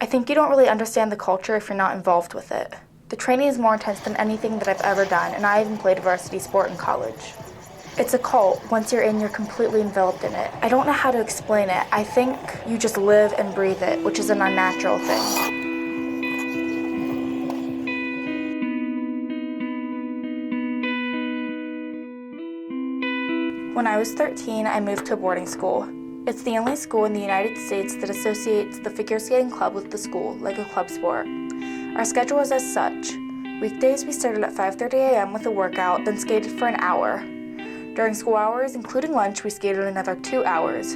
I think you don't really understand the culture if you're not involved with it. The training is more intense than anything that I've ever done, and I even played a varsity sport in college. It's a cult. Once you're in, you're completely enveloped in it. I don't know how to explain it. I think you just live and breathe it, which is an unnatural thing. When I was 13, I moved to a boarding school. It's the only school in the United States that associates the figure skating club with the school, like a club sport. Our schedule was as such. Weekdays, we started at 5:30 a.m. with a workout, then skated for an hour. During school hours, including lunch, we skated another 2 hours.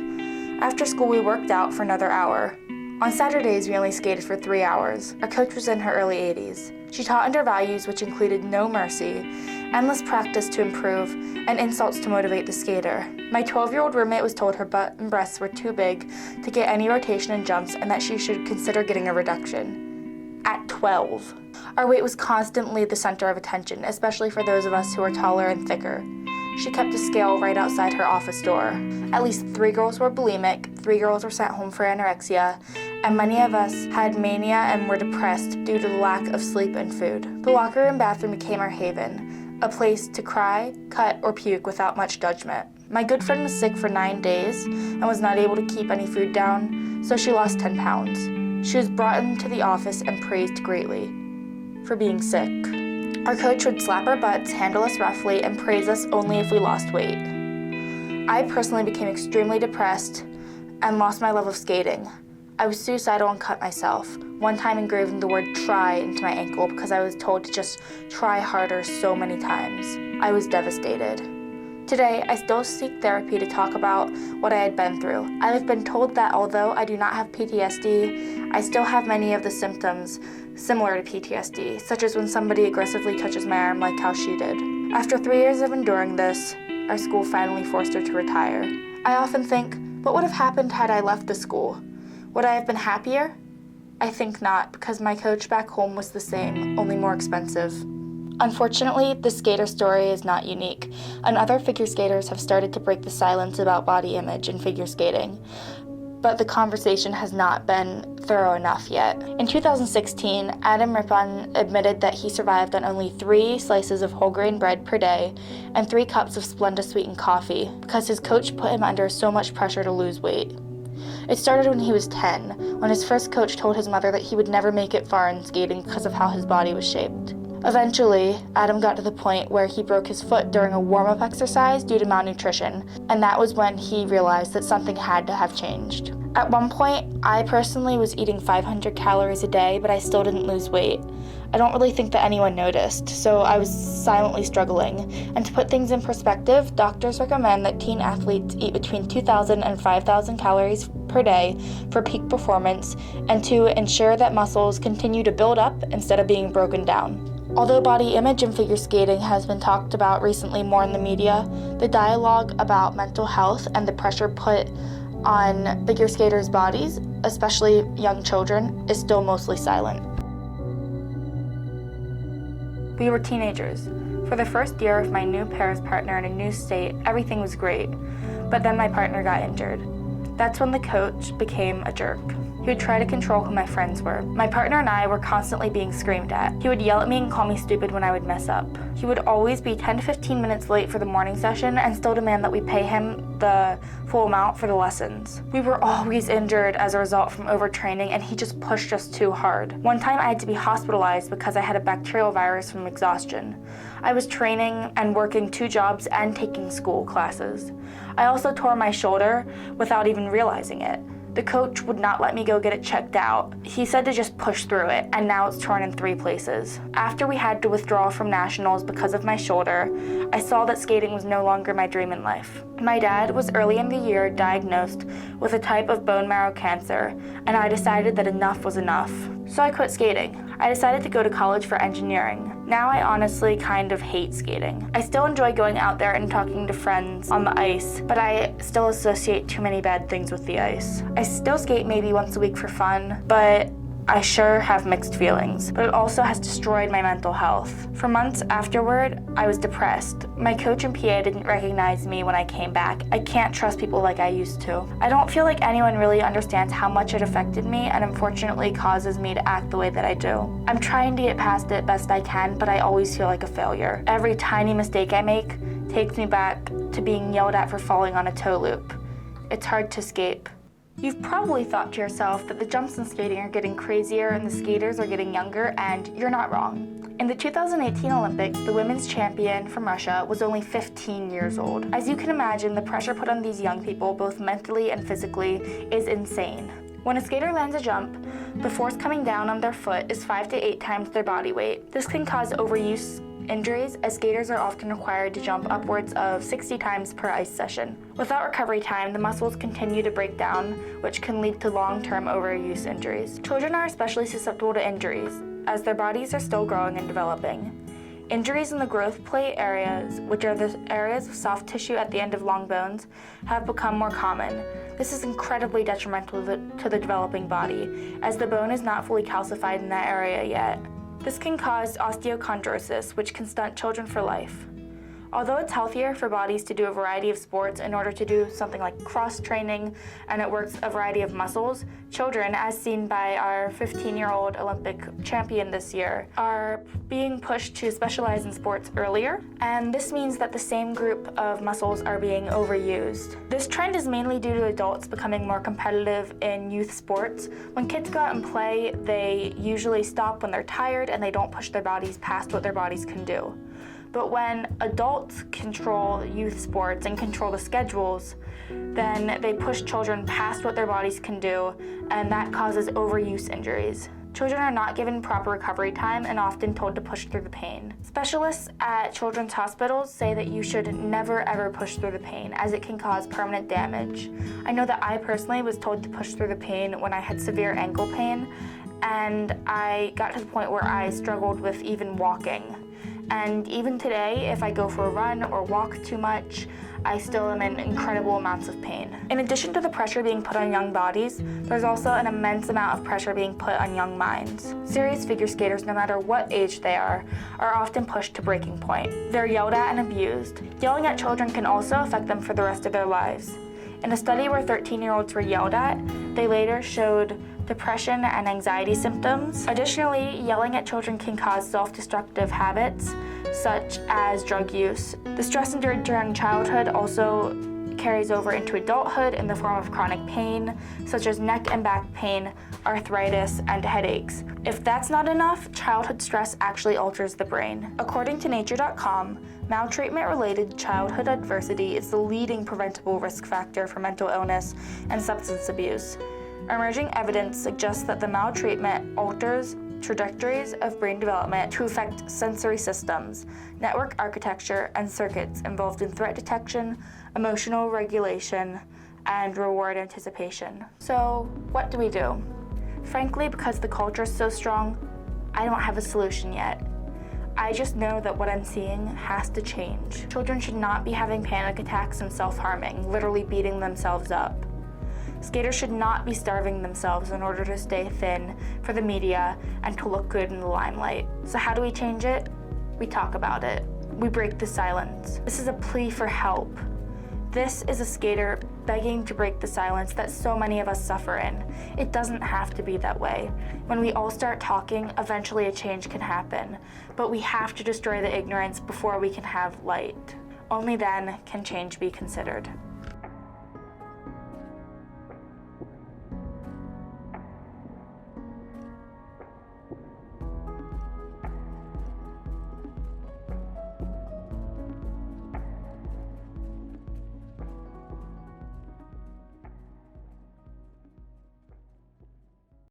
After school, we worked out for another hour. On Saturdays, we only skated for 3 hours. Our coach was in her early 80s. She taught under values which included no mercy, endless practice to improve, and insults to motivate the skater. My 12-year-old roommate was told her butt and breasts were too big to get any rotation and jumps and that she should consider getting a reduction. At 12. Our weight was constantly the center of attention, especially for those of us who are taller and thicker. She kept a scale right outside her office door. At least 3 girls were bulimic, 3 girls were sent home for anorexia, and many of us had mania and were depressed due to the lack of sleep and food. The locker room bathroom became our haven, a place to cry, cut, or puke without much judgment. My good friend was sick for 9 days and was not able to keep any food down, so she lost 10 pounds. She was brought into the office and praised greatly for being sick. Our coach would slap our butts, handle us roughly, and praise us only if we lost weight. I personally became extremely depressed and lost my love of skating. I was suicidal and cut myself, one time engraving the word try into my ankle because I was told to just try harder so many times. I was devastated. Today, I still seek therapy to talk about what I had been through. I have been told that although I do not have PTSD, I still have many of the symptoms similar to PTSD, such as when somebody aggressively touches my arm like how she did. After 3 years of enduring this, our school finally forced her to retire. I often think, what would have happened had I left the school? Would I have been happier? I think not, because my coach back home was the same, only more expensive. Unfortunately, the skater story is not unique, and other figure skaters have started to break the silence about body image in figure skating. But the conversation has not been thorough enough yet. In 2016, Adam Rippon admitted that he survived on only 3 slices of whole grain bread per day and 3 cups of Splenda sweetened coffee because his coach put him under so much pressure to lose weight. It started when he was 10, when his first coach told his mother that he would never make it far in skating because of how his body was shaped. Eventually, Adam got to the point where he broke his foot during a warm-up exercise due to malnutrition, and that was when he realized that something had to have changed. At one point, I personally was eating 500 calories a day, but I still didn't lose weight. I don't really think that anyone noticed, so I was silently struggling. And to put things in perspective, doctors recommend that teen athletes eat between 2,000 and 5,000 calories per day for peak performance and to ensure that muscles continue to build up instead of being broken down. Although body image in figure skating has been talked about recently more in the media, the dialogue about mental health and the pressure put on figure skaters' bodies, especially young children, is still mostly silent. We were teenagers. For the first year of my new Paris partner in a new state, everything was great, but then my partner got injured. That's when the coach became a jerk. He would try to control who my friends were. My partner and I were constantly being screamed at. He would yell at me and call me stupid when I would mess up. He would always be 10 to 15 minutes late for the morning session and still demand that we pay him the full amount for the lessons. We were always injured as a result from overtraining, and he just pushed us too hard. One time I had to be hospitalized because I had a bacterial virus from exhaustion. I was training and working 2 jobs and taking school classes. I also tore my shoulder without even realizing it. The coach would not let me go get it checked out. He said to just push through it, and now it's torn in 3 places. After we had to withdraw from nationals because of my shoulder, I saw that skating was no longer my dream in life. My dad was early in the year diagnosed with a type of bone marrow cancer, and I decided that enough was enough. So I quit skating. I decided to go to college for engineering. Now I honestly kind of hate skating. I still enjoy going out there and talking to friends on the ice, but I still associate too many bad things with the ice. I still skate maybe once a week for fun, but I sure have mixed feelings, but it also has destroyed my mental health. For months afterward, I was depressed. My coach and PA didn't recognize me when I came back. I can't trust people like I used to. I don't feel like anyone really understands how much it affected me and unfortunately causes me to act the way that I do. I'm trying to get past it best I can, but I always feel like a failure. Every tiny mistake I make takes me back to being yelled at for falling on a tow loop. It's hard to escape. You've probably thought to yourself that the jumps in skating are getting crazier and the skaters are getting younger, and you're not wrong. In the 2018 Olympics, the women's champion from Russia was only 15 years old. As you can imagine, the pressure put on these young people, both mentally and physically, is insane. When a skater lands a jump, the force coming down on their foot is 5 to 8 times their body weight. This can cause overuse injuries, as skaters are often required to jump upwards of 60 times per ice session. Without recovery time, the muscles continue to break down, which can lead to long-term overuse injuries. Children are especially susceptible to injuries, as their bodies are still growing and developing. Injuries in the growth plate areas, which are the areas of soft tissue at the end of long bones, have become more common. This is incredibly detrimental to the developing body, as the bone is not fully calcified in that area yet. This can cause osteochondrosis, which can stunt children for life. Although it's healthier for bodies to do a variety of sports in order to do something like cross-training, and it works a variety of muscles, children, as seen by our 15-year-old Olympic champion this year, are being pushed to specialize in sports earlier, and this means that the same group of muscles are being overused. This trend is mainly due to adults becoming more competitive in youth sports. When kids go out and play, they usually stop when they're tired and they don't push their bodies past what their bodies can do. But when adults control youth sports and control the schedules, then they push children past what their bodies can do, and that causes overuse injuries. Children are not given proper recovery time and often told to push through the pain. Specialists at children's hospitals say that you should never ever push through the pain, as it can cause permanent damage. I know that I personally was told to push through the pain when I had severe ankle pain, and I got to the point where I struggled with even walking. And even today, if I go for a run or walk too much, I still am in incredible amounts of pain. In addition to the pressure being put on young bodies, there's also an immense amount of pressure being put on young minds. Serious figure skaters, no matter what age they are often pushed to breaking point. They're yelled at and abused. Yelling at children can also affect them for the rest of their lives. In a study where 13-year-olds were yelled at, they later showed depression and anxiety symptoms. Additionally, yelling at children can cause self-destructive habits, such as drug use. The stress endured during childhood also carries over into adulthood in the form of chronic pain, such as neck and back pain, arthritis, and headaches. If that's not enough, childhood stress actually alters the brain. According to Nature.com, maltreatment-related childhood adversity is the leading preventable risk factor for mental illness and substance abuse. Emerging evidence suggests that the maltreatment alters trajectories of brain development to affect sensory systems, network architecture, and circuits involved in threat detection, emotional regulation, and reward anticipation. So, what do we do? Frankly, because the culture is so strong, I don't have a solution yet. I just know that what I'm seeing has to change. Children should not be having panic attacks and self-harming, literally beating themselves up. Skaters should not be starving themselves in order to stay thin for the media and to look good in the limelight. So how do we change it? We talk about it. We break the silence. This is a plea for help. This is a skater begging to break the silence that so many of us suffer in. It doesn't have to be that way. When we all start talking, eventually a change can happen. But we have to destroy the ignorance before we can have light. Only then can change be considered.